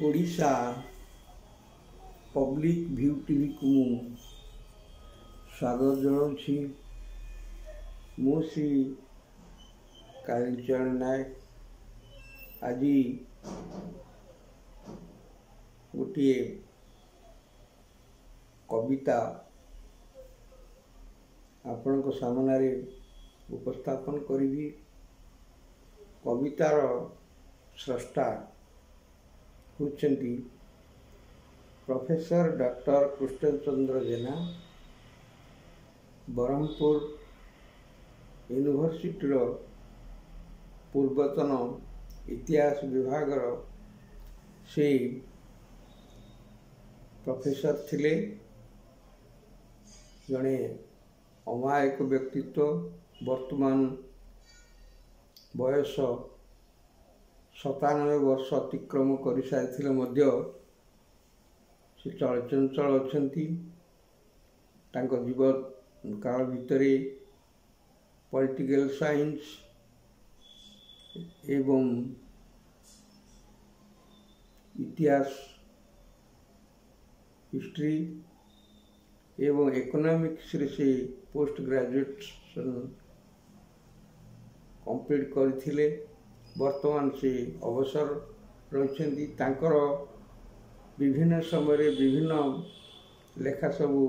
Odisha public view TV को स्वागत जनाऊँगी। मु श्री कालीचरण नायक आज गोटे कविता आपण सामने उपस्थापन करी। कवितार स्रष्टा होचंती प्रोफेसर डॉक्टर कृष्णचंद्र जेना, ब्रह्मपुर यूनिवर्सिटी पूर्वतन इतिहास विभाग से प्रोफेसर थिले। जड़े अमायक व्यक्तित्व, वर्तमान बयस 97 वर्ष अतिक्रम कर सारी से चलचंचल अछंती। तांको जीवन काल भितरे पॉलिटिकल साइंस एवं इतिहास, हिस्ट्री एवं इकोनॉमिक्स रे से पोस्ट ग्रेजुएशन कंप्लीट करथिले। वर्तमान से अवसर रही। तांकर विभिन्न समय विभिन्न लेखा सबू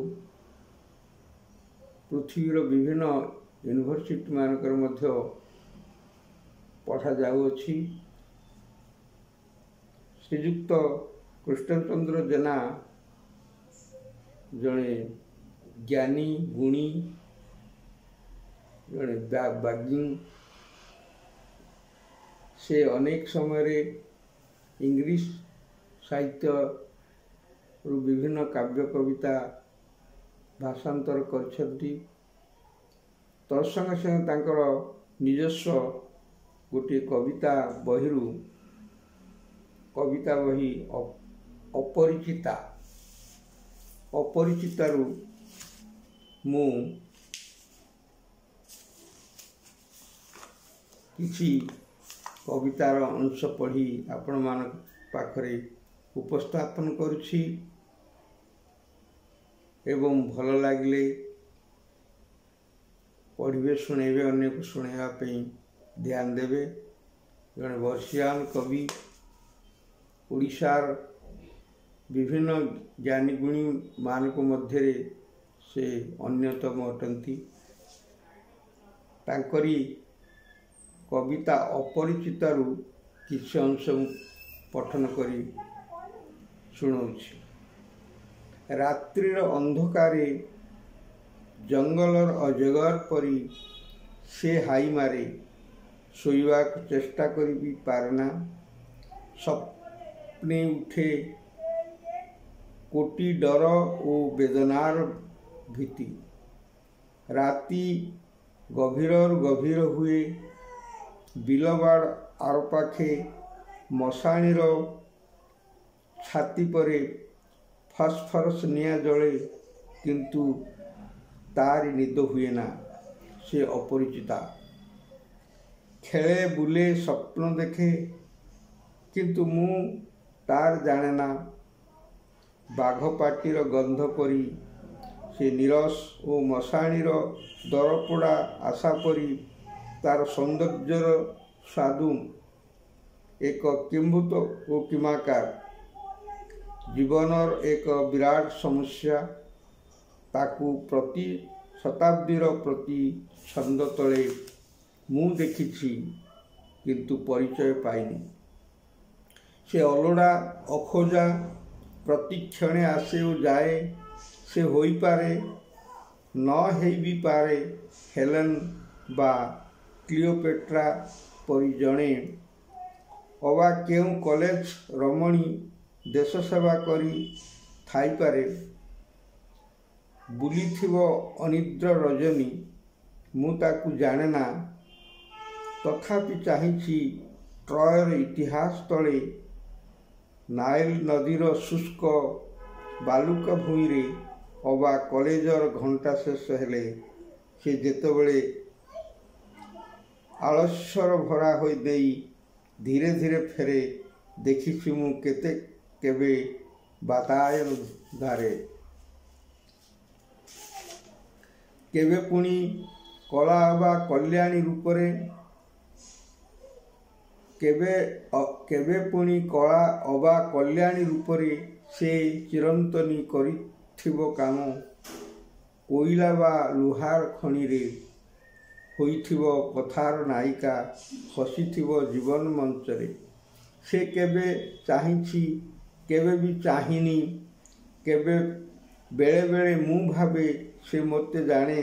पृथ्वीर विभिन्न यूनिवर्सिटी मानकर मध्य पठा जाउछि। श्रीयुक्त कृष्णचंद्र जेना जड़े ज्ञानी गुणी, जड़े बागिंग। से अनेक समय इंग्लिश साहित्य विभिन्न काव्य कविता भाषांतर करछंती। तत्संगे संगे तांकर निजस्व गोटे कविता बहिरु कविता बही अपरिचितारू मु किछि कवितार अंश पढ़ी आपण मान पाखरे उपस्थापन करुछि। एवं भल लगिले पढ़े शुणेबे, अन्य को शुणेबा पे ध्यान देवे। जड़े वर्षियान कवि, ओडिशार विभिन्न ज्ञानी गुणी मानक मध्य से अन्यतम अटंती। तांकरी कविता अपरिचितारू किसी अंश पठन करी शुणाउछि। रात्रिर अंधकारे जंगलर अजगर परी से हाई मारे, शोइबा चेष्टा करी भी पारेना। सपने उठे कोटी डर और वेदनार भीति। राति गभीर गभीर हुए, बिलबाड़ आर पाखे मशाणीर छाती परे फस्फरस निया जले, किंतु तारी निद हुए ना। से अपरिचिता खेले बुले स्वप्न देखे, किंतु मु तार जाने ना। बाघ पाटीर गंध परी से निरस और मशाणीर दरपोड़ा आशा परी तार सौंदर्यर स्वादु एक किंभूत और किमाकार। जीवनर एक विराट समस्या, ताकू प्रति शताब्दीर प्रति छंद तले मु देखिछि, किंतु परिचय पाइनी। से अलोड़ा अखोजा प्रतिक्षणे आसे और जाए। से होई पारे न हेई भी पारे हेलेन बा क्लियोपेट्रा परी जणे, अबा केउ कॉलेज रमणी देश सेवा करी थाई पारे। बुलीथिबो अनिद्र रजनी, मु ताकू जाने ना। तथापि चाहिछि ट्रयर इतिहास तले, नाइल नदीर शुष्क बालुका भूमि रे, अबा कॉलेजर घंटा शेष हेले। से जेतेबेले आलस्यर भरा हो धीरे धीरे फेरे देखी मु केते କେବେ ବାତାୟନ ଧାରେ। କେବେ ପୁଣି କଳା ଅବା କଲ୍ୟାଣୀ ରୂପରେ, କେବେ ପୁଣି କଳା ଅବା କଲ୍ୟାଣୀ ରୂପରେ ସେ ଚିରନ୍ତନୀ କରିଥିବ କାମ। କୋଇଲା ବା ଲୁହାର ଖଣିରେ ହୋଇଥିବ କଥାର ନାୟିକା, ହସିଥିବ ଜୀବନ ମଞ୍ଚରେ। ସେ କେବେ ଚାହିଁଛି, କେବେ ବି ଚାହିଁନି। କେବେ ବେଳେ ବେଳେ ମୁଁ ଭାବେ ସେ ମୋତେ ଜାଣେ,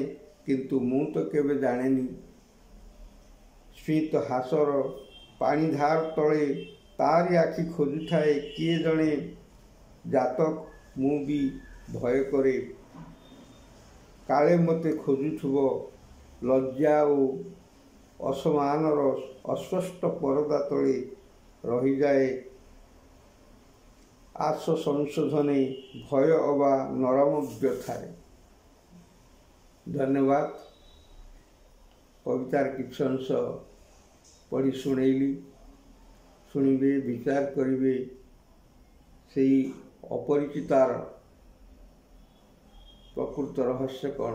କିନ୍ତୁ ମୁଁ ତ କେବେ ଜାଣେନି। ସ୍ମିତ ହାସର ପାଣିଧାର ତଳେ ତାରି ଆଖି ଖୋଜୁଥାଏ କିଏ ଜଣେ ଜାତକ। ମୁଁ ବି ଭୟ କରେ, କାଳେ ମୋତେ ଖୋଜୁଥିବ। ଲଜ୍ଜା ଓ ଅସମାନର ଅସ୍ପଷ୍ଟ ପରଦା ତଳେ ରହିଯାଏ ଆଶ ସଂଶୋଧନେ, ଭୟ ଅବା ନରମ ବ୍ୟଥାରେ। ଧନ୍ୟବାଦ। କବିତାର କିଛି ଅଂଶ ପଢ଼ି ଶୁଣେଇଲି। ଶୁଣିବେ, ବିଚାର କରିବେ ସେଇ ଅପରିଚିତାର ପ୍ରକୃତ ରହସ୍ୟ କ'ଣ।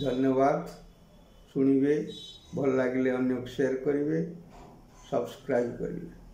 ଧନ୍ୟବାଦ। ଶୁଣିବେ, ଭଲ ଲାଗିଲେ ଅନ୍ୟକୁ ସେୟାର କରିବେ, ସବସ୍କ୍ରାଇବ୍ କରିବେ।